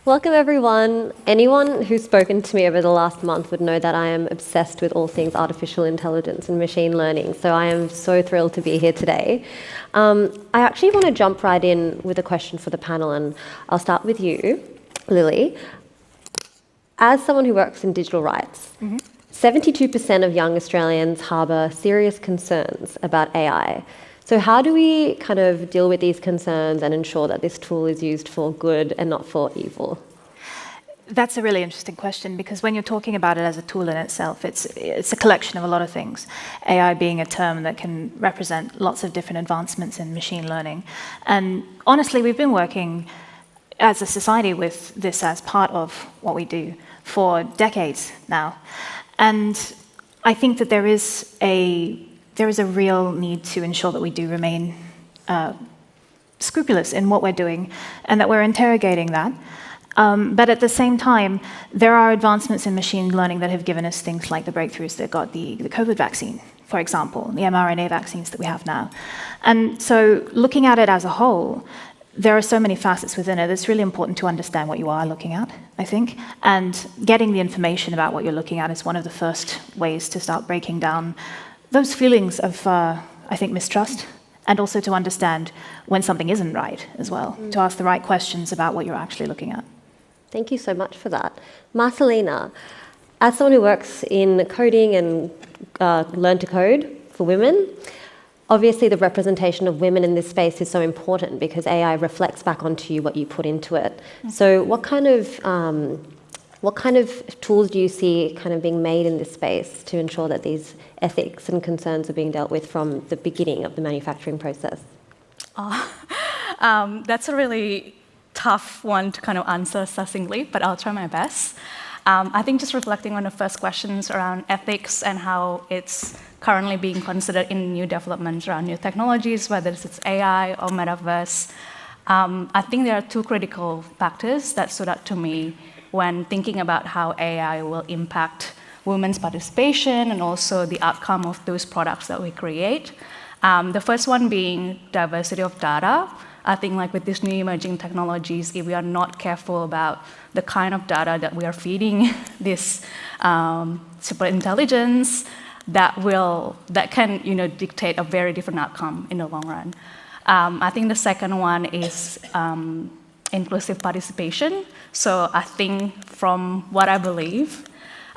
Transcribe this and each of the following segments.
Welcome, everyone. Anyone who's spoken to me over the last month would know that I am obsessed with all things artificial intelligence and machine learning, so I am so thrilled to be here today. I actually want to jump right in with a question for the panel, and I'll start with you, Lilly. As someone who works in digital rights, 72% of young Australians harbour serious concerns about AI. So how do we kind of deal with these concerns and ensure that this tool is used for good and not for evil? That's a really interesting question, because when you're talking about it as a tool in itself, it's a collection of a lot of things. AI being a term that can represent lots of different advancements in machine learning. And honestly, we've been working as a society with this as part of what we do for decades now. And I think that there is a real need to ensure that we do remain scrupulous in what we're doing and that we're interrogating that. But at the same time, there are advancements in machine learning that have given us things like the breakthroughs that got the COVID vaccine, for example, the mRNA vaccines that we have now. And so looking at it as a whole, there are so many facets within it. It's really important to understand what you are looking at, I think. And getting the information about what you're looking at is one of the first ways to start breaking down those feelings of, I think, mistrust, and also to understand when something isn't right as well, to ask the right questions about what you're actually looking at. Thank you so much for that. Marcellina, as someone who works in coding and learn to code for women, obviously the representation of women in this space is so important because AI reflects back onto you what you put into it. So what kind of tools do you see kind of being made in this space to ensure that these ethics and concerns are being dealt with from the beginning of the manufacturing process? That's a really tough one to kind of answer succinctly, but I'll try my best. I think just reflecting on the first questions around ethics and how it's currently being considered in new developments around new technologies, whether it's AI or metaverse, I think there are two critical factors that stood out to me when thinking about how AI will impact women's participation and also the outcome of those products that we create. The first one being diversity of data. I think like with these new emerging technologies, if we are not careful about the kind of data that we are feeding this super intelligence, that can dictate a very different outcome in the long run. I think the second one is inclusive participation. So I think from what I believe,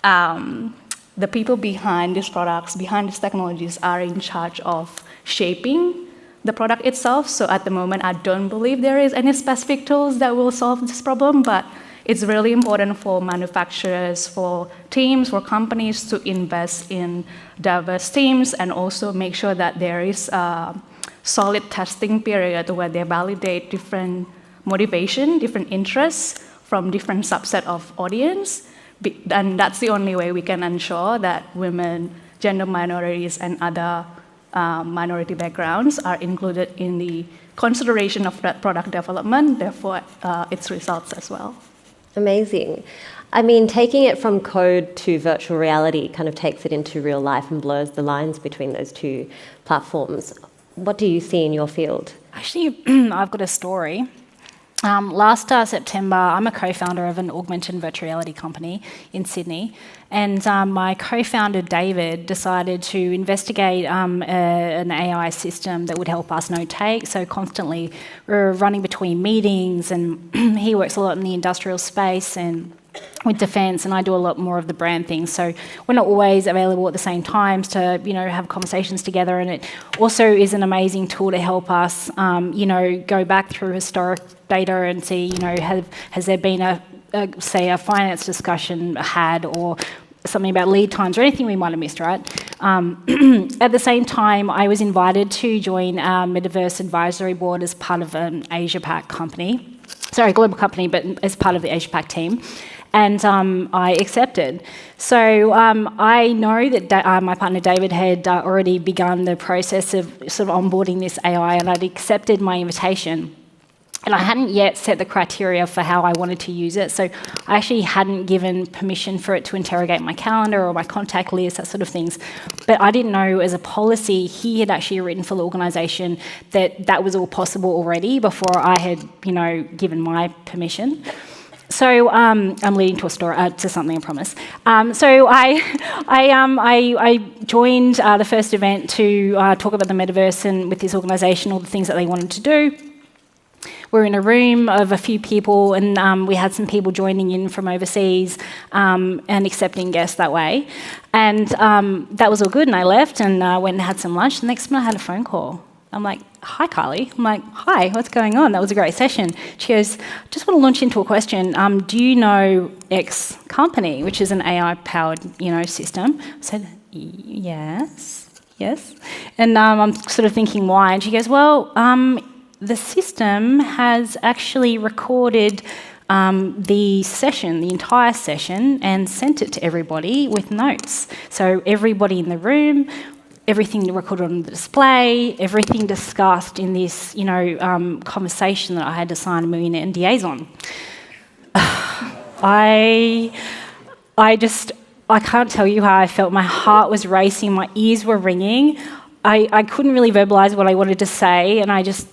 the people behind these products, behind these technologies are in charge of shaping the product itself. So at the moment, I don't believe there is any specific tools that will solve this problem, but it's really important for manufacturers, for teams, for companies to invest in diverse teams and also make sure that there is a solid testing period where they validate different motivation, different interests from different subset of audience. And that's the only way we can ensure that women, gender minorities, and other minority backgrounds are included in the consideration of that product development, therefore its results as well. Amazing. I mean, taking it from code to virtual reality kind of takes it into real life and blurs the lines between those two platforms. What do you see in your field? Actually, I've got a story. Last September, I'm a co-founder of an augmented virtual reality company in Sydney, and my co-founder David decided to investigate an AI system that would help us note-take. So constantly we're running between meetings, and he works a lot in the industrial space and with defence, and I do a lot more of the brand things. So we're not always available at the same times to, have conversations together. And it also is an amazing tool to help us, go back through historic data and see, has there been a finance discussion had, or something about lead times or anything we might have missed, right? At the same time, I was invited to join our Metaverse Advisory Board as part of an Asia-Pac company. Sorry, a global company, but as part of the Asia-Pac team. And I accepted. So I know that my partner David had already begun the process of sort of onboarding this AI, and I'd accepted my invitation. And I hadn't yet set the criteria for how I wanted to use it, so I actually hadn't given permission for it to interrogate my calendar or my contact list, that sort of things. But I didn't know, as a policy, he had actually written for the organisation that that was all possible already before I had, given my permission. So So I'm leading to a story, to something, I promise. So I joined the first event to talk about the metaverse and with this organisation, all the things that they wanted to do. We're in a room of a few people, and we had some people joining in from overseas and accepting guests that way. And that was all good, and I left and went and had some lunch. The next minute I had a phone call. I'm like, hi, Carli. I'm like, hi, what's going on? That was a great session. She goes, just want to launch into a question. Do you know X company, which is an AI-powered, system? I said, yes. And I'm sort of thinking why. And she goes, well, the system has actually recorded the entire session, and sent it to everybody with notes. So everybody in the room, everything recorded on the display, everything discussed in this, conversation that I had to sign a million NDAs on. I can't tell you how I felt. My heart was racing, my ears were ringing. I couldn't really verbalise what I wanted to say, and I just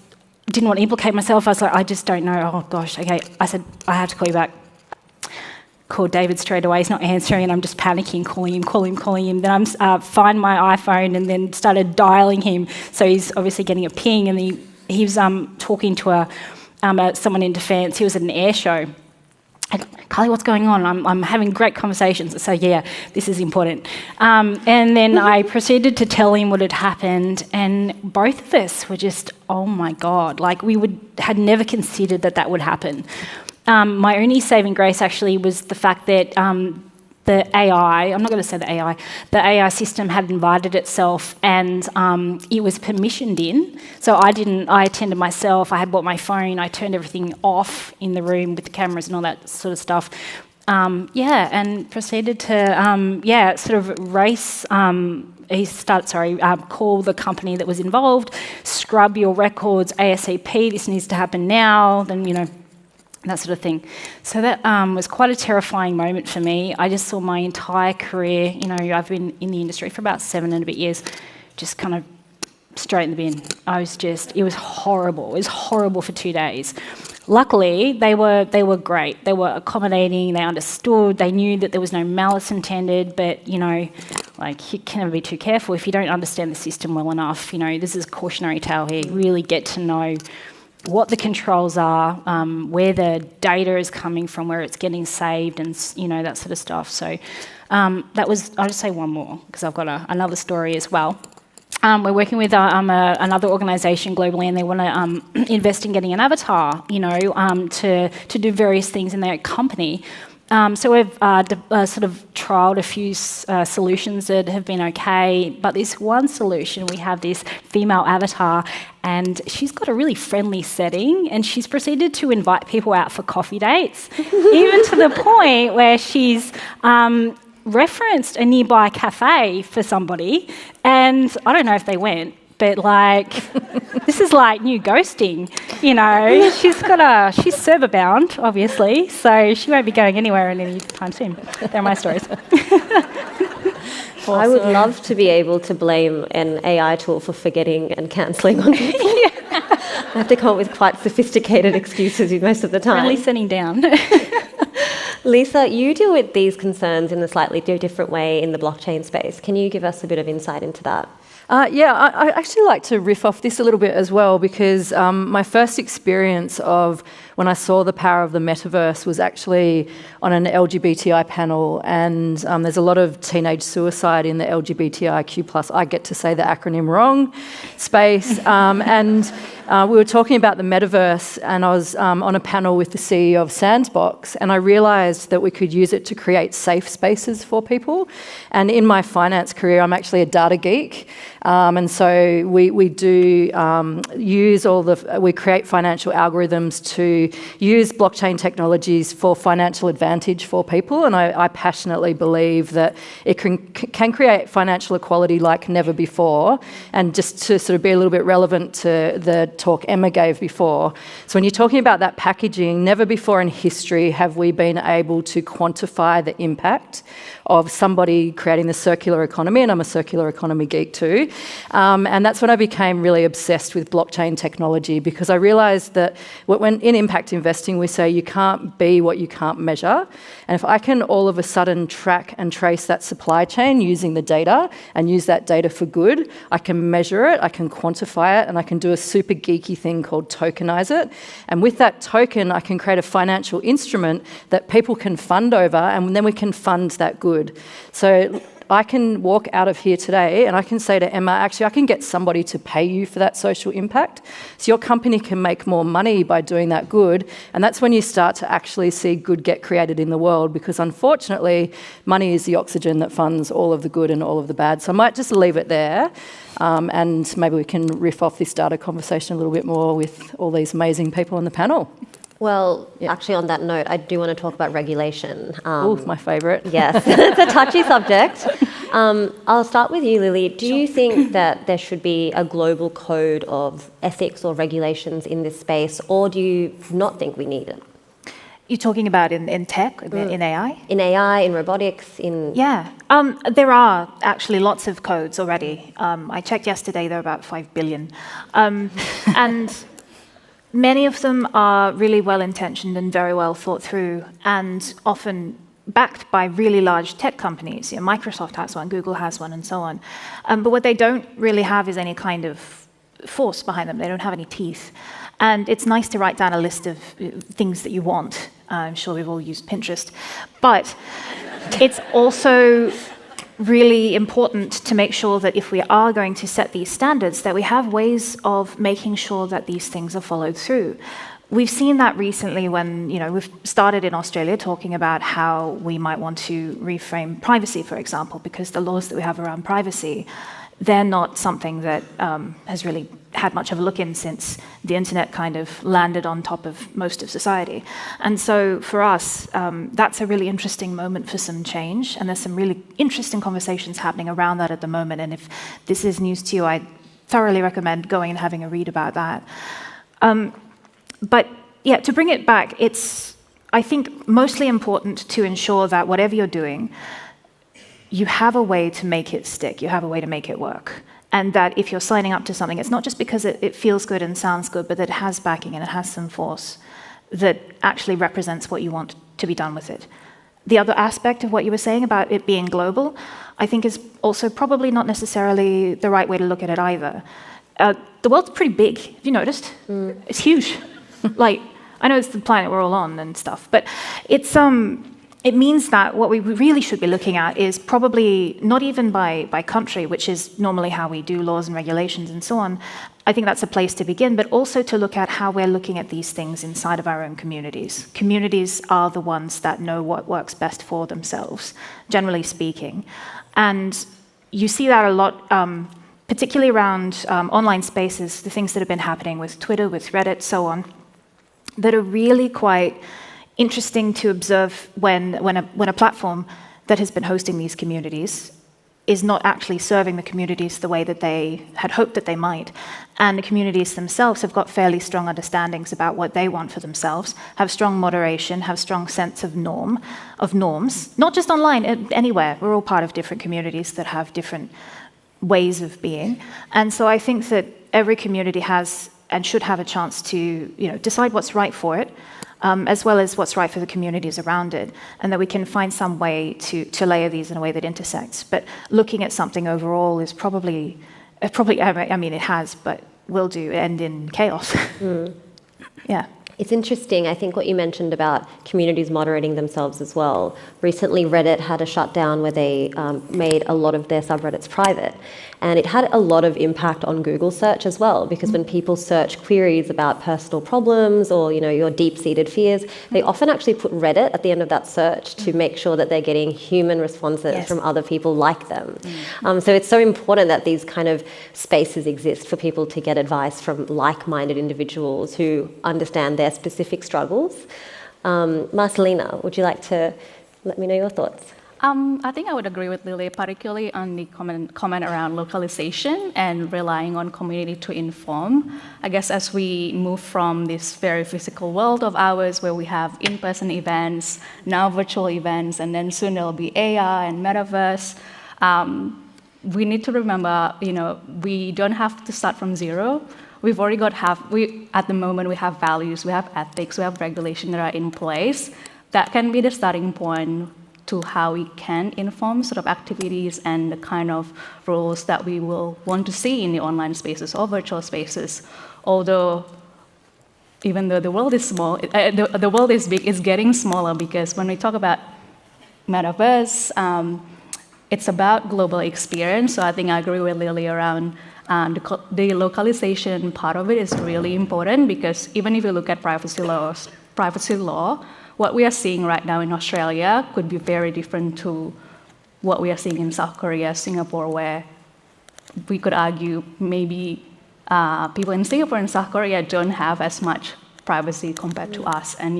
didn't want to implicate myself. I was like, I just don't know. Oh gosh, okay. I said, I have to call you back. Called David straight away. He's not answering, and I'm just panicking, calling him. Then I'm find my iPhone and then started dialing him. So he's obviously getting a ping, and he was talking to someone in defence. He was at an air show. Carli, what's going on? I'm having great conversations. So yeah, this is important. And then I proceeded to tell him what had happened, and both of us were just, oh my God, like had never considered that would happen. My only saving grace actually was the fact that the AI, I'm not going to say the AI system had invited itself, and it was permissioned in. So I attended myself, I had bought my phone, I turned everything off in the room with the cameras and all that sort of stuff. And proceeded to, sort of race, call the company that was involved, scrub your records ASAP, this needs to happen now, then, that sort of thing. So that was quite a terrifying moment for me. I just saw my entire career, I've been in the industry for about 7 and a bit years, just kind of straight in the bin. It was horrible. It was horrible for 2 days. Luckily, they were great. They were accommodating, they understood, they knew that there was no malice intended, but, you can never be too careful. If you don't understand the system well enough, this is a cautionary tale here. Really get to know what the controls are, where the data is coming from, where it's getting saved, and that sort of stuff. So I'll just say one more, because I've got another story as well. We're working with another organisation globally, and they want to invest in getting an avatar, to do various things in their company. So we've sort of trialled a few solutions that have been okay, but this one solution, we have this female avatar, and she's got a really friendly setting, and she's proceeded to invite people out for coffee dates, even to the point where she's referenced a nearby cafe for somebody, and I don't know if they went, but this is like new ghosting, she's server bound, obviously, so she won't be going anywhere anytime soon. They're my stories. Awesome. I would love to be able to blame an AI tool for forgetting and cancelling on people. I have to come up with quite sophisticated excuses most of the time. Only sitting down. Lisa, you deal with these concerns in a slightly different way in the blockchain space. Can you give us a bit of insight into that? I actually like to riff off this a little bit as well, because my first experience of when I saw the power of the metaverse was actually on an LGBTI panel, and there's a lot of teenage suicide in the LGBTIQ+, I get to say the acronym wrong, space, and we were talking about the metaverse, and I was on a panel with the CEO of Sandbox, and I realised that we could use it to create safe spaces for people. And in my finance career, I'm actually a data geek, and so we do use we create financial algorithms to use blockchain technologies for financial advantage for people, and I passionately believe that it can create financial equality like never before. And just to sort of be a little bit relevant to the talk Emma gave before, so when you're talking about that packaging, never before in history have we been able to quantify the impact of somebody creating the circular economy, and I'm a circular economy geek too. And that's when I became really obsessed with blockchain technology, because I realised that when in impact impact investing, we say you can't be what you can't measure. And if I can all of a sudden track and trace that supply chain using the data and use that data for good, I can measure it, I can quantify it, and I can do a super geeky thing called tokenize it. And with that token, I can create a financial instrument that people can fund over, and then we can fund that good. So I can walk out of here today and I can say to Emma, actually, I can get somebody to pay you for that social impact. So your company can make more money by doing that good. And that's when you start to actually see good get created in the world, because unfortunately, money is the oxygen that funds all of the good and all of the bad. So I might just leave it there. And maybe we can riff off this data conversation a little bit more with all these amazing people on the panel. Well, actually, on that note, I do want to talk about regulation. My favourite. Yes, it's a touchy subject. I'll start with you, Lilly. Do you think that there should be a global code of ethics or regulations in this space, or do you not think we need it? You're talking about in tech, in AI? In AI, in robotics, in... Yeah. There are actually lots of codes already. I checked yesterday, there are about 5 billion. And many of them are really well-intentioned and very well thought through, and often backed by really large tech companies. You know, Microsoft has one, Google has one, and so on. But what they don't really have is any kind of force behind them. They don't have any teeth. And it's nice to write down a list of things that you want. I'm sure we've all used Pinterest. But it's also really important to make sure that if we are going to set these standards, that we have ways of making sure that these things are followed through. We've seen that recently when, we've started in Australia talking about how we might want to reframe privacy, for example, because the laws that we have around privacy, they're not something that has really had much of a look in since the internet kind of landed on top of most of society. And so for us, that's a really interesting moment for some change, and there's some really interesting conversations happening around that at the moment. And if this is news to you, I thoroughly recommend going and having a read about that. But yeah, to bring it back, it's, I think, mostly important to ensure that whatever you're doing, you have a way to make it stick, you have a way to make it work. And that if you're signing up to something, it's not just because it feels good and sounds good, but that it has backing and it has some force that actually represents what you want to be done with it. The other aspect of what you were saying about it being global, I think is also probably not necessarily the right way to look at it either. The world's pretty big, have you noticed? It's huge. Like, I know it's the planet we're all on and stuff, but it's it means that what we really should be looking at is probably not even by country, which is normally how we do laws and regulations and so on. I think that's a place to begin, but also to look at how we're looking at these things inside of our own communities. Communities are the ones that know what works best for themselves, generally speaking. And you see that a lot, particularly around online spaces, the things that have been happening with Twitter, with Reddit, so on, that are really quite interesting to observe when a platform that has been hosting these communities is not actually serving the communities the way that they had hoped that they might. And the communities themselves have got fairly strong understandings about what they want for themselves, have strong moderation, have strong sense of norms, not just online, anywhere. We're all part of different communities that have different ways of being. And so I think that every community has and should have a chance to decide what's right for it, as well as what's right for the communities around it, and that we can find some way to layer these in a way that intersects. But looking at something overall is probably, I mean, it has, but will do end in chaos. Yeah. It's interesting, I think, what you mentioned about communities moderating themselves as well. Recently, Reddit had a shutdown where they made a lot of their subreddits private. And it had a lot of impact on Google search as well, because when people search queries about personal problems or your deep-seated fears, they often actually put Reddit at the end of that search to make sure that they're getting human responses from other people like them. So it's so important that these kind of spaces exist for people to get advice from like-minded individuals who understand their specific struggles. Marcellina, would you like to let me know your thoughts? I think I would agree with Lilly, particularly on the comment around localization and relying on community to inform. I guess as we move from this very physical world of ours where we have in-person events, now virtual events, and then soon there'll be AI and metaverse, we need to remember, we don't have to start from zero. we've already got at the moment, we have values, we have ethics, we have regulation that are in place. That can be the starting point to how we can inform sort of activities and the kind of roles that we will want to see in the online spaces or virtual spaces. Although, even though the world is small, the world is big, it's getting smaller, because when we talk about metaverse, it's about global experience. So I think I agree with Lilly around the localization part of it is really important, because even if you look at privacy law, what we are seeing right now in Australia could be very different to what we are seeing in South Korea, Singapore, where we could argue maybe people in Singapore and South Korea don't have as much privacy compared to us. And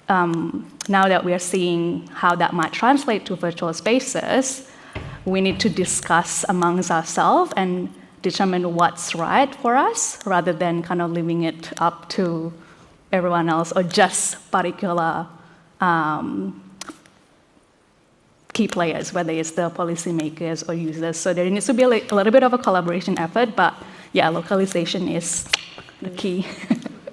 now that we are seeing how that might translate to virtual spaces, we need to discuss amongst ourselves and determine what's right for us, rather than kind of leaving it up to everyone else or just particular key players, whether it's the policymakers or users. So there needs to be a little bit of a collaboration effort, but yeah, localization is the key.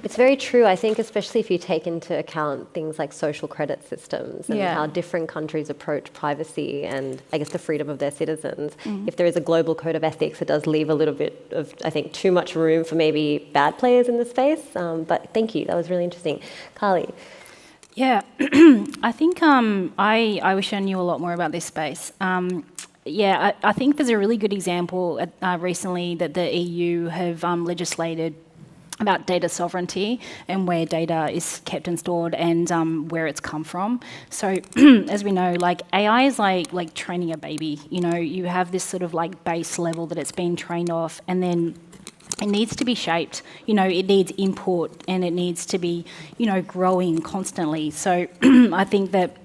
It's very true. I think especially if you take into account things like social credit systems and how different countries approach privacy and I guess the freedom of their citizens. If there is a global code of ethics, it does leave a little bit of, I think, too much room for maybe bad players in the space. But thank you. That was really interesting. Carli. Yeah, I think I wish I knew a lot more about this space. I think there's a really good example recently that the EU have legislated about data sovereignty and where data is kept and stored and where it's come from. So as we know, like AI is like training a baby. You have this sort of like base level that it's been trained off, and then it needs to be shaped. It needs input, and it needs to be, growing constantly. So I think that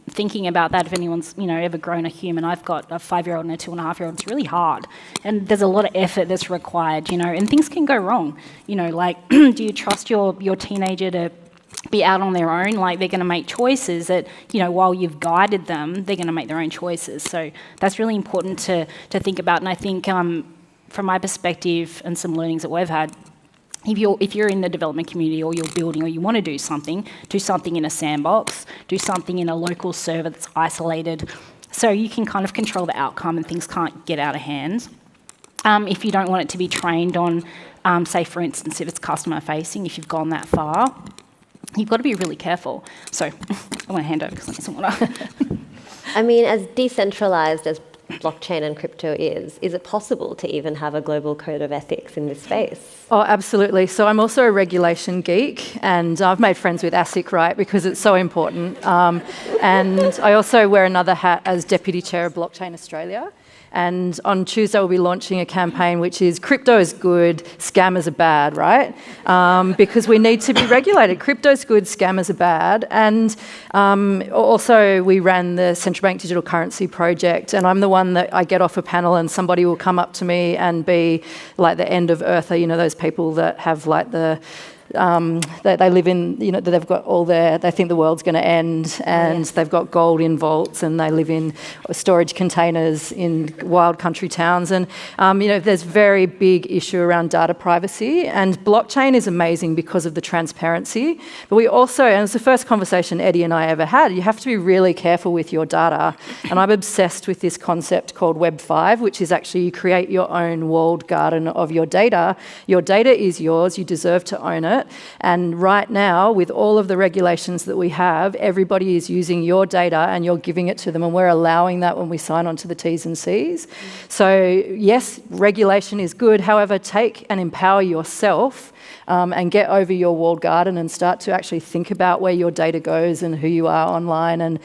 thinking about that, if anyone's ever grown a human, I've got a 5-year-old and a 2.5-year-old. It's really hard, and there's a lot of effort that's required. And things can go wrong. Like do you trust your teenager to be out on their own? Like they're going to make choices that while you've guided them, they're going to make their own choices. So that's really important to think about. And I think from my perspective and some learnings that we've had, if you're in the development community or you're building or you want to do something in a sandbox, do something in a local server that's isolated, so you can kind of control the outcome and things can't get out of hand. If you don't want it to be trained on, say for instance, if it's customer facing, if you've gone that far, you've got to be really careful. So I want to hand over because I need some water. I mean, as decentralized as blockchain and crypto is it possible to even have a global code of ethics in this space? Oh, absolutely. So I'm also a regulation geek, and I've made friends with ASIC, right, because it's so important. And I also wear another hat as Deputy Chair of Blockchain Australia. And on Tuesday, we'll be launching a campaign which is crypto is good, scammers are bad, right? Because we need to be regulated. Crypto's good, scammers are bad. And also, we ran the Central Bank Digital Currency Project, and I'm the one that I get off a panel and somebody will come up to me and be like the end of earther, those people that have like the they live in, they've got all they think the world's going to end, and they've got gold in vaults, and they live in storage containers in wild country towns. And, there's very big issue around data privacy, and blockchain is amazing because of the transparency. But we also, and it's the first conversation Eddie and I ever had, you have to be really careful with your data. And I'm obsessed with this concept called Web 5, which is actually you create your own walled garden of your data. Your data is yours, you deserve to own it. And right now, with all of the regulations that we have, everybody is using your data and you're giving it to them, and we're allowing that when we sign on to the T's and C's. So yes, regulation is good. However, take and empower yourself and get over your walled garden and start to actually think about where your data goes and who you are online, and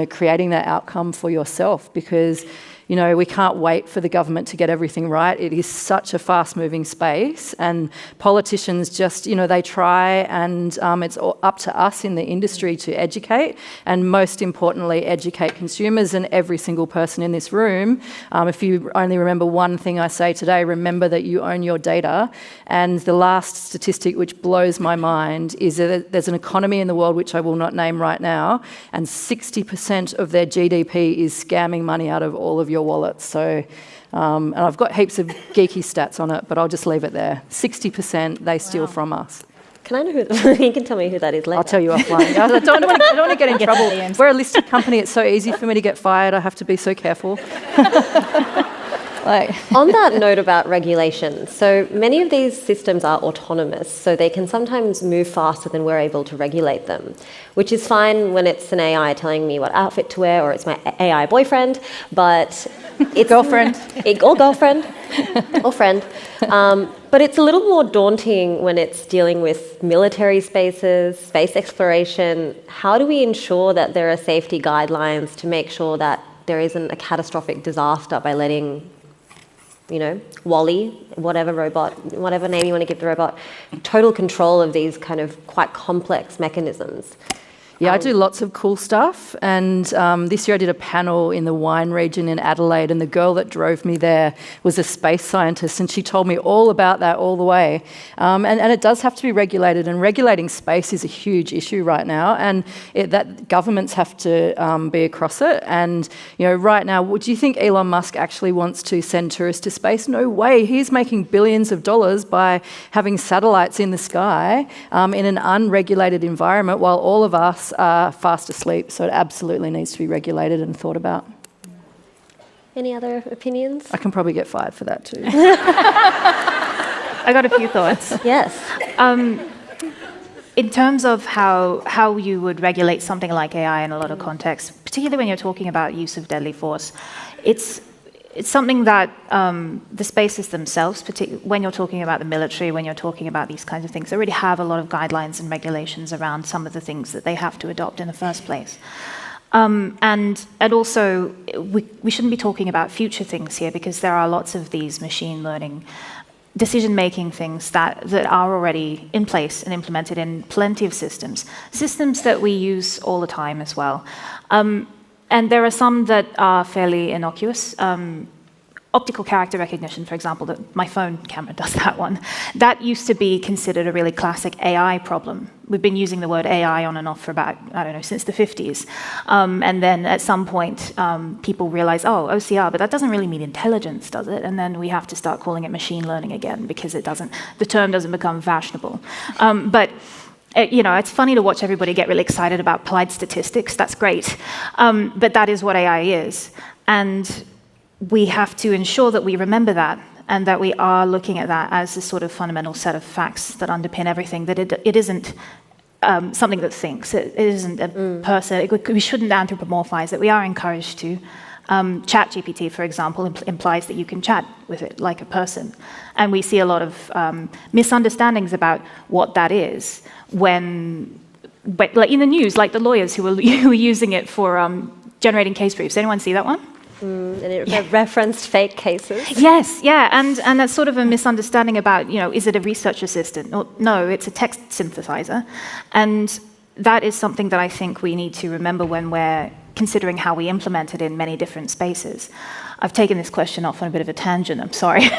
creating that outcome for yourself, because we can't wait for the government to get everything right. It is such a fast-moving space, and politicians just, they try, and it's up to us in the industry to educate, and most importantly, educate consumers and every single person in this room. If you only remember one thing I say today, remember that you own your data. And the last statistic, which blows my mind, is that there's an economy in the world, which I will not name right now, and 60% of their GDP is scamming money out of all of your your wallets. So, and I've got heaps of geeky stats on it, but I'll just leave it there. 60% they steal from us. Can I know who? You can tell me who that is later. I'll tell you offline. I don't want to get in trouble. We're a listed company. It's so easy for me to get fired. I have to be so careful. On that note about regulation, so many of these systems are autonomous, so they can sometimes move faster than we're able to regulate them, which is fine when it's an AI telling me what outfit to wear, or it's my AI boyfriend, but it's girlfriend or girlfriend or friend. But it's a little more daunting when it's dealing with military spaces, space exploration. How do we ensure that there are safety guidelines to make sure that there isn't a catastrophic disaster by letting, Wally, whatever name you want to give the robot, total control of these kind of quite complex mechanisms? Yeah, I do lots of cool stuff. And this year I did a panel in the wine region in Adelaide, and the girl that drove me there was a space scientist, and she told me all about that all the way. And it does have to be regulated, and regulating space is a huge issue right now, and that governments have to be across it. And right now, do you think Elon Musk actually wants to send tourists to space? No way. He's making billions of dollars by having satellites in the sky in an unregulated environment, while all of us are fast asleep. So it absolutely needs to be regulated and thought about. Any other opinions? I can probably get fired for that too. I got a few thoughts. Yes. In terms of how you would regulate something like AI in a lot of contexts, particularly when you're talking about use of deadly force, it's something that the spaces themselves, when you're talking about the military, when you're talking about these kinds of things, they already have a lot of guidelines and regulations around some of the things that they have to adopt in the first place. And also, we shouldn't be talking about future things here, because there are lots of these machine learning decision-making things that are already in place and implemented in plenty of systems that we use all the time as well. And there are some that are fairly innocuous. Optical character recognition, for example, that my phone camera does that one. That used to be considered a really classic AI problem. We've been using the word AI on and off for about, since the 50s. And then at some point, people realize, OCR, but that doesn't really mean intelligence, does it? And then we have to start calling it machine learning again, because the term doesn't become fashionable. It's funny to watch everybody get really excited about applied statistics. That's great. But that is what AI is. And we have to ensure that we remember that, and that we are looking at that as a sort of fundamental set of facts that underpin everything, that it isn't something that thinks. It isn't a person. We shouldn't anthropomorphize it. We are encouraged to. ChatGPT, for example, implies that you can chat with it like a person. And we see a lot of misunderstandings about what that is but like in the news, like the lawyers who were using it for generating case briefs. Anyone see that one? And it referenced fake cases. Yes, yeah, and that's sort of a misunderstanding about, is it a research assistant? No, it's a text synthesizer. And that is something that I think we need to remember when we're considering how we implement it in many different spaces. I've taken this question off on a bit of a tangent, I'm sorry.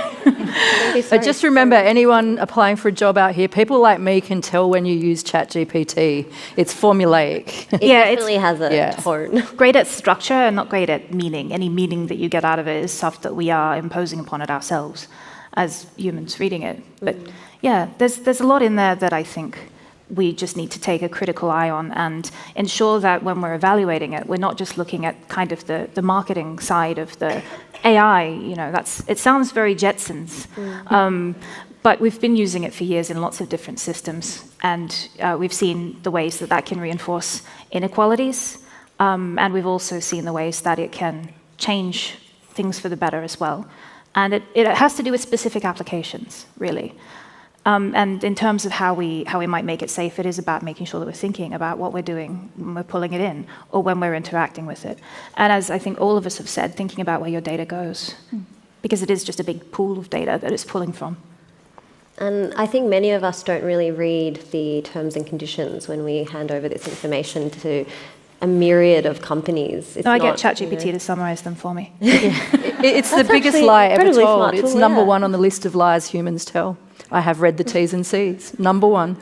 But just remember, anyone applying for a job out here, people like me can tell when you use ChatGPT. It's formulaic. It definitely has a tone. Great at structure and not great at meaning. Any meaning that you get out of it is stuff that we are imposing upon it ourselves as humans reading it. But there's a lot in there that I think we just need to take a critical eye on and ensure that when we're evaluating it, we're not just looking at kind of the marketing side of the AI. It sounds very Jetsons, but we've been using it for years in lots of different systems, and we've seen the ways that can reinforce inequalities, and we've also seen the ways that it can change things for the better as well. And it has to do with specific applications, really. And in terms of how we might make it safe, it is about making sure that we're thinking about what we're doing when we're pulling it in or when we're interacting with it. And as I think all of us have said, thinking about where your data goes, because it is just a big pool of data that it's pulling from. And I think many of us don't really read the terms and conditions when we hand over this information to a myriad of companies. I get ChatGPT to summarize them for me. It's the biggest lie ever told. It's number one on the list of lies humans tell. I have read the T's and C's. Number one.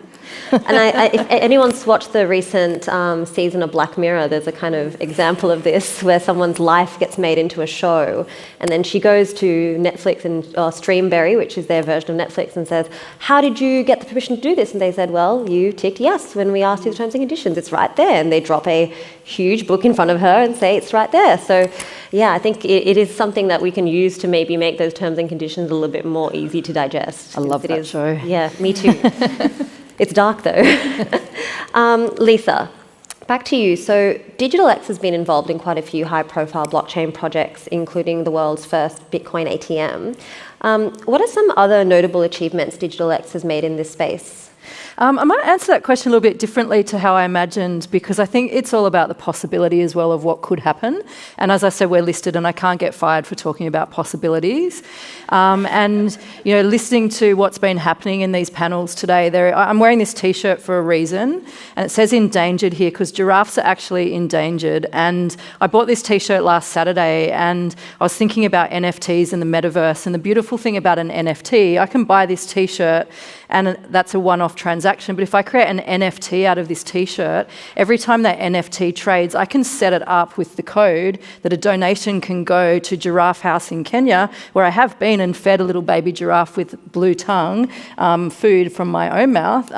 If anyone's watched the recent season of Black Mirror, there's a kind of example of this where someone's life gets made into a show, and then she goes to Netflix and Streamberry, which is their version of Netflix, and says, "How did you get the permission to do this?" And they said, "Well, you ticked yes when we asked you the terms and conditions. It's right there." And they drop a huge book in front of her and say it's right there. So, yeah, I think it is something that we can use to maybe make those terms and conditions a little bit more easy to digest. I love that show. Yeah, me too. It's dark though. Lisa, back to you. So DigitalX has been involved in quite a few high-profile blockchain projects, including the world's first Bitcoin ATM. What are some other notable achievements DigitalX has made in this space? I might answer that question a little bit differently to how I imagined, because I think it's all about the possibility as well of what could happen. And as I said, we're listed and I can't get fired for talking about possibilities. And, you know, listening to what's been happening in these panels today, I'm wearing this T-shirt for a reason, and it says endangered here because giraffes are actually endangered. And I bought this T-shirt last Saturday, and I was thinking about NFTs and the metaverse. And the beautiful thing about an NFT, I can buy this T-shirt and that's a one-off transaction. But if I create an NFT out of this T-shirt, every time that NFT trades, I can set it up with the code that a donation can go to Giraffe House in Kenya, where I have been and fed a little baby giraffe with blue tongue food from my own mouth.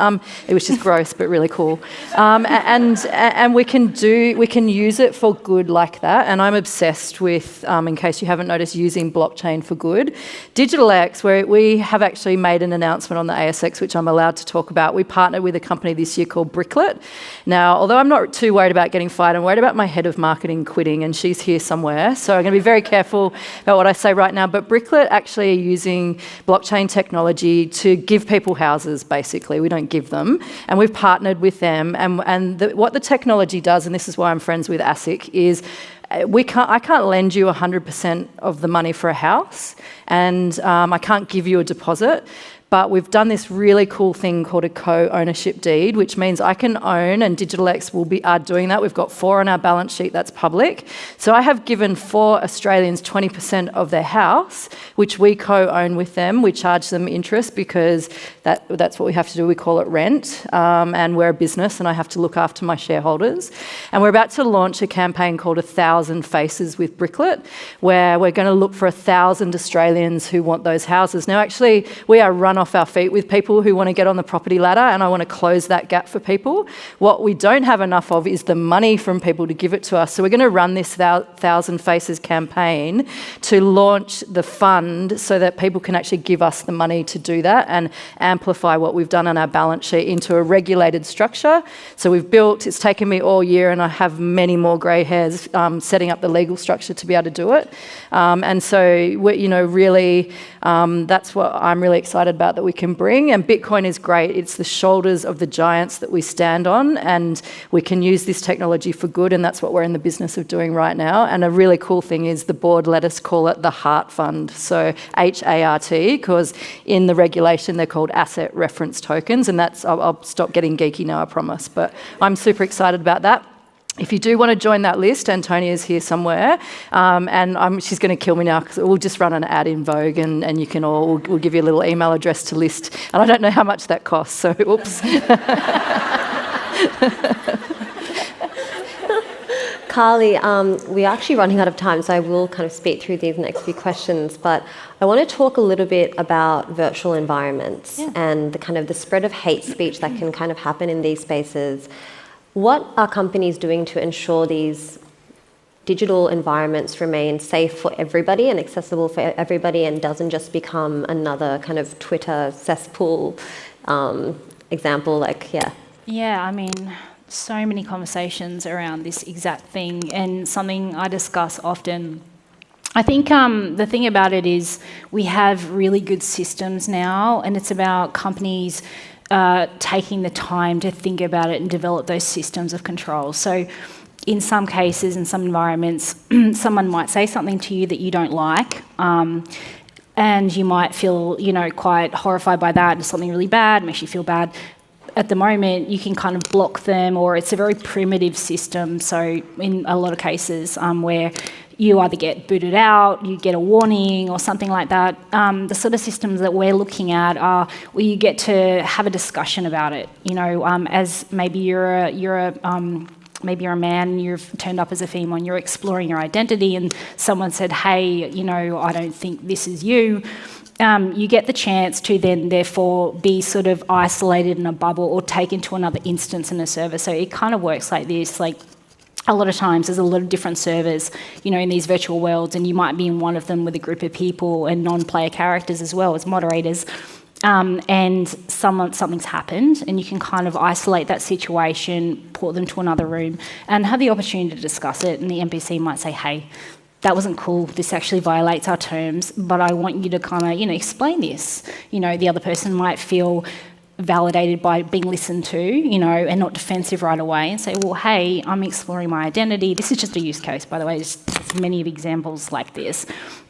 It was just gross, but really cool. And we can use it for good like that. And I'm obsessed with, in case you haven't noticed, using blockchain for good. DigitalX, where we have actually made an announcement on the ASX, which I'm allowed to talk about. We partnered with a company this year called Bricklet. Now, although I'm not too worried about getting fired, I'm worried about my head of marketing quitting, and she's here somewhere. So I'm going to be very careful about what I say right now. But Bricklet actually are using blockchain technology to give people houses, basically. We don't give them. And we've partnered with them. And what the technology does, and this is why I'm friends with ASIC, is I can't lend you 100% of the money for a house, and I can't give you a deposit. But we've done this really cool thing called a co-ownership deed, which means I can own, and DigitalX are doing that. We've got 4 on our balance sheet that's public. So I have given 4 Australians 20% of their house, which we co-own with them. We charge them interest because that's what we have to do. We call it rent, and we're a business, and I have to look after my shareholders. And we're about to launch a campaign called 1,000 Faces with Bricklet, where we're going to look for 1,000 Australians who want those houses. Now, actually, we are run off our feet with people who want to get on the property ladder, and I want to close that gap for people. What we don't have enough of is the money from people to give it to us. So we're going to run this 1,000 Faces campaign to launch the fund so that people can actually give us the money to do that and amplify what we've done on our balance sheet into a regulated structure. So it's taken me all year, and I have many more grey hairs setting up the legal structure to be able to do it. And so, really, that's what I'm really excited about that we can bring. And Bitcoin is great. It's the shoulders of the giants that we stand on, and we can use this technology for good, and that's what we're in the business of doing right now. And a really cool thing is the board let us call it the Heart Fund, so HART, because in the regulation they're called asset reference tokens, and I'll stop getting geeky now, I promise, but I'm super excited about that. If you do want to join that list, Antonia's here somewhere, and she's going to kill me now because we'll just run an ad in Vogue, and you can we'll give you a little email address to list, and I don't know how much that costs, so oops. Carli, we're actually running out of time, so I will kind of speed through these next few questions, but I want to talk a little bit about virtual environments and the spread of hate speech that can kind of happen in these spaces. What are companies doing to ensure these digital environments remain safe for everybody and accessible for everybody, and doesn't just become another kind of Twitter cesspool example? Yeah, I mean, so many conversations around this exact thing, and something I discuss often. I think the thing about it is we have really good systems now, and it's about companies taking the time to think about it and develop those systems of control. So in some cases, in some environments, someone might say something to you that you don't like, and you might feel, quite horrified by that. It's something really bad, makes you feel bad. At the moment, you can kind of block them, or it's a very primitive system. So in a lot of cases where you either get booted out, you get a warning or something like that. The sort of systems that we're looking at are where you get to have a discussion about it. As maybe you're a man, you've turned up as a female and you're exploring your identity and someone said, hey, I don't think this is you. You get the chance to then therefore be sort of isolated in a bubble or taken to another instance in a server. So it kind of works like this. Like a lot of times there's a lot of different servers, in these virtual worlds, and you might be in one of them with a group of people and non-player characters as well as moderators. And something's happened, and you can kind of isolate that situation, put them to another room, and have the opportunity to discuss it. And the NPC might say, hey, that wasn't cool, this actually violates our terms, but I want you to kind of, explain this. The other person might feel validated by being listened to, and not defensive right away, and say, well, hey, I'm exploring my identity. This is just a use case, by the way. There's many examples like this.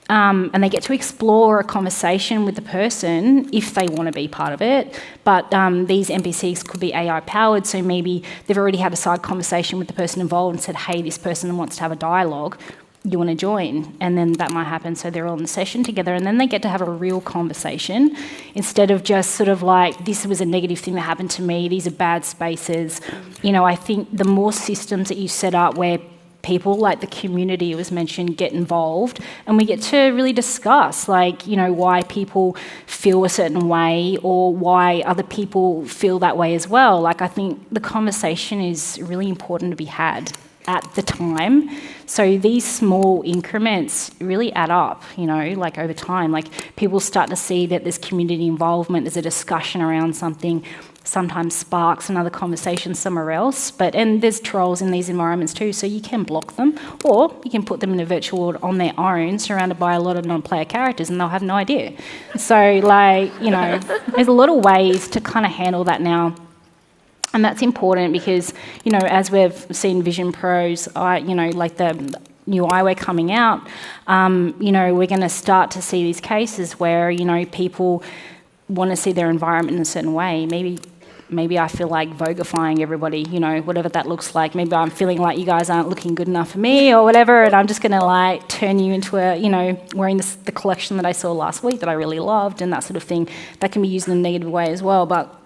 And they get to explore a conversation with the person if they want to be part of it. But these NPCs could be AI-powered, so maybe they've already had a side conversation with the person involved and said, hey, this person wants to have a dialogue. You want to join? And then that might happen, so they're all in the session together, and then they get to have a real conversation instead of just sort of like, this was a negative thing that happened to me, these are bad spaces. I think the more systems that you set up where people, like the community it was mentioned, get involved, and we get to really discuss why people feel a certain way or why other people feel that way as well. I think the conversation is really important to be had at the time. So these small increments really add up, over time. People start to see that there's community involvement, there's a discussion around something, sometimes sparks another conversation somewhere else. And there's trolls in these environments too, so you can block them, or you can put them in a virtual world on their own, surrounded by a lot of non-player characters, and they'll have no idea. So, there's a lot of ways to kind of handle that now. And that's important because, as we've seen Vision Pros, like the new eyewear coming out, we're going to start to see these cases where, people want to see their environment in a certain way. Maybe I feel like Vogueifying everybody, whatever that looks like. Maybe I'm feeling like you guys aren't looking good enough for me or whatever, and I'm just going to turn you into wearing the collection that I saw last week that I really loved and that sort of thing. That can be used in a negative way as well, but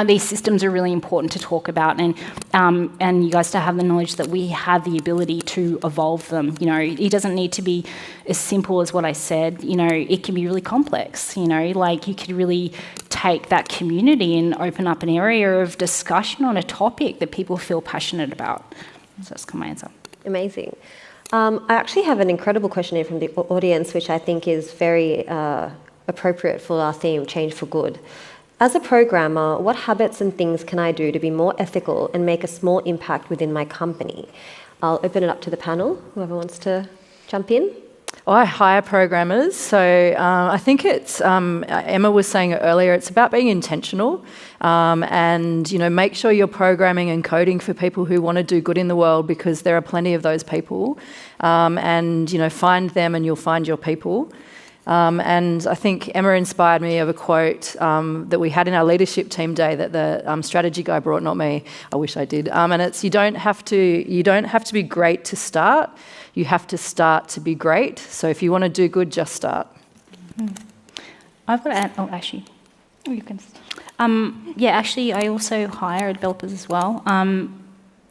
these systems are really important to talk about, and you guys to have the knowledge that we have the ability to evolve them. It doesn't need to be as simple as what I said. It can be really complex. You could really take that community and open up an area of discussion on a topic that people feel passionate about. So that's my answer. Amazing. I actually have an incredible question here from the audience, which I think is very appropriate for our theme, Change for Good. As a programmer, what habits and things can I do to be more ethical and make a small impact within my company? I'll open it up to the panel, whoever wants to jump in. I hire programmers, so I think it's, Emma was saying it earlier, it's about being intentional and, make sure you're programming and coding for people who want to do good in the world, because there are plenty of those people, and, find them and you'll find your people. And I think Emma inspired me of a quote that we had in our leadership team day that the strategy guy brought, not me. I wish I did. And it's you don't have to be great to start. You have to start to be great. So if you want to do good, just start. I've got to add. Oh, actually, you can. Actually, I also hire developers as well.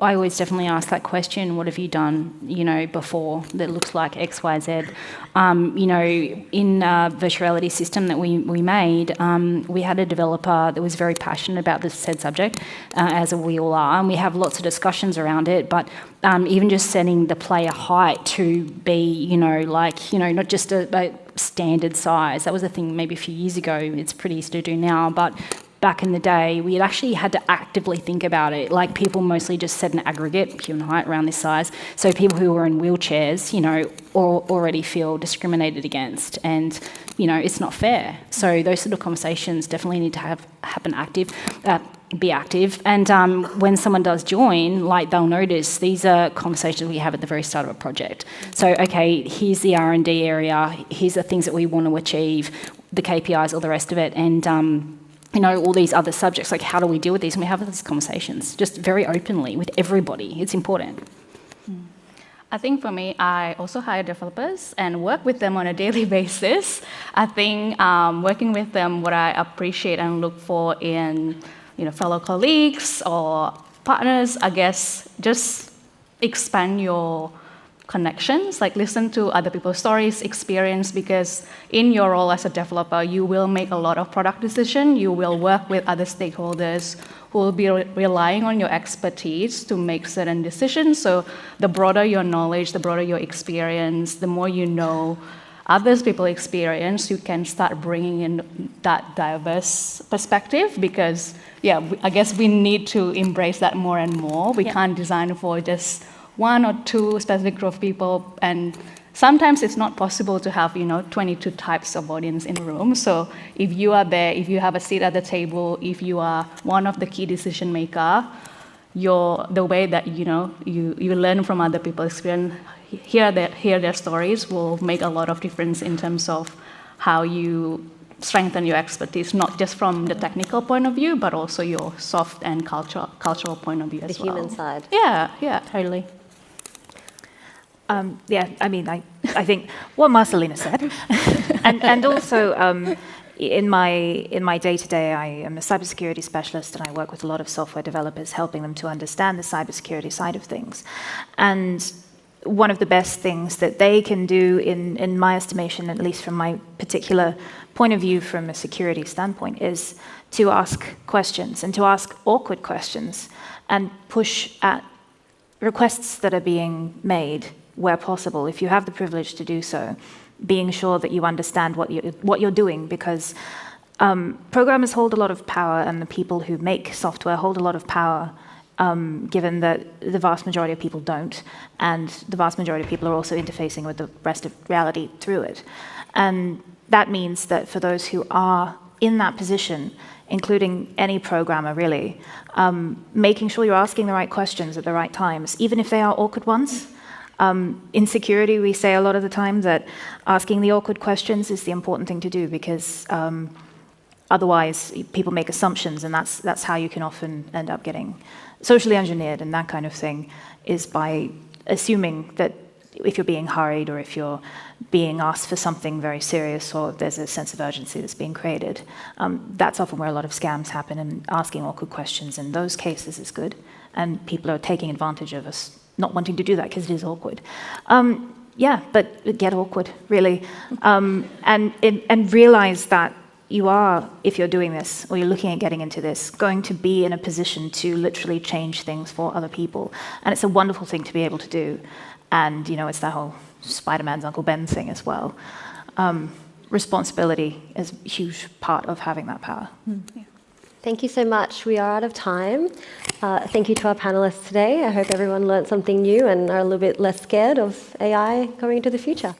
I always definitely ask that question, what have you done, before that looks like X, Y, Z? In a virtuality system that we made, we had a developer that was very passionate about this said subject, as we all are, and we have lots of discussions around it, but even just setting the player height to be, not just a standard size. That was a thing maybe a few years ago. It's pretty easy to do now, but back in the day, we actually had to actively think about it. People mostly just set an aggregate human height around this size. So people who were in wheelchairs, already feel discriminated against, and it's not fair. So those sort of conversations definitely need to be active. And when someone does join, they'll notice these are conversations we have at the very start of a project. So okay, here's the R&D area. Here's the things that we want to achieve, the KPIs, all the rest of it, and all these other subjects, how do we deal with these? And we have these conversations just very openly with everybody. It's important. I think for me, I also hire developers and work with them on a daily basis. I think working with them, what I appreciate and look for in fellow colleagues or partners, I guess, just expand your connections, like listen to other people's stories, experience, because in your role as a developer, you will make a lot of product decisions. You will work with other stakeholders who will be relying on your expertise to make certain decisions. So the broader your knowledge, the broader your experience, the more you know others people's experience, you can start bringing in that diverse perspective, because, I guess we need to embrace that more and more. We can't design for just one or two specific group of people, and sometimes it's not possible to have 22 types of audience in a room. So if you are there, if you have a seat at the table, if you are one of the key decision maker, the way that you learn from other people's experience, hear their stories, will make a lot of difference in terms of how you strengthen your expertise, not just from the technical point of view, but also your soft and cultural point of view as well. The human side. Yeah, totally. I think what Marcellina said, and also in my day-to-day, I am a cybersecurity specialist, and I work with a lot of software developers, helping them to understand the cybersecurity side of things. And one of the best things that they can do, in my estimation, at least from my particular point of view from a security standpoint, is to ask questions, and to ask awkward questions, and push at requests that are being made where possible, if you have the privilege to do so, being sure that you understand what you're doing, because programmers hold a lot of power, and the people who make software hold a lot of power, given that the vast majority of people don't, and the vast majority of people are also interfacing with the rest of reality through it. And that means that for those who are in that position, including any programmer really, making sure you're asking the right questions at the right times, even if they are awkward ones. In security, we say a lot of the time that asking the awkward questions is the important thing to do, because otherwise people make assumptions, and that's how you can often end up getting socially engineered, and that kind of thing is by assuming that if you're being hurried, or if you're being asked for something very serious, or there's a sense of urgency that's being created. That's often where a lot of scams happen, and asking awkward questions in those cases is good, and people are taking advantage of us not wanting to do that because it is awkward. But get awkward, really. And realize that you are, if you're doing this, or you're looking at getting into this, going to be in a position to literally change things for other people. And it's a wonderful thing to be able to do. And, it's that whole Spider-Man's Uncle Ben thing as well. Responsibility is a huge part of having that power. Yeah. Thank you so much. We are out of time. Thank you to our panelists today. I hope everyone learned something new and are a little bit less scared of AI going into the future.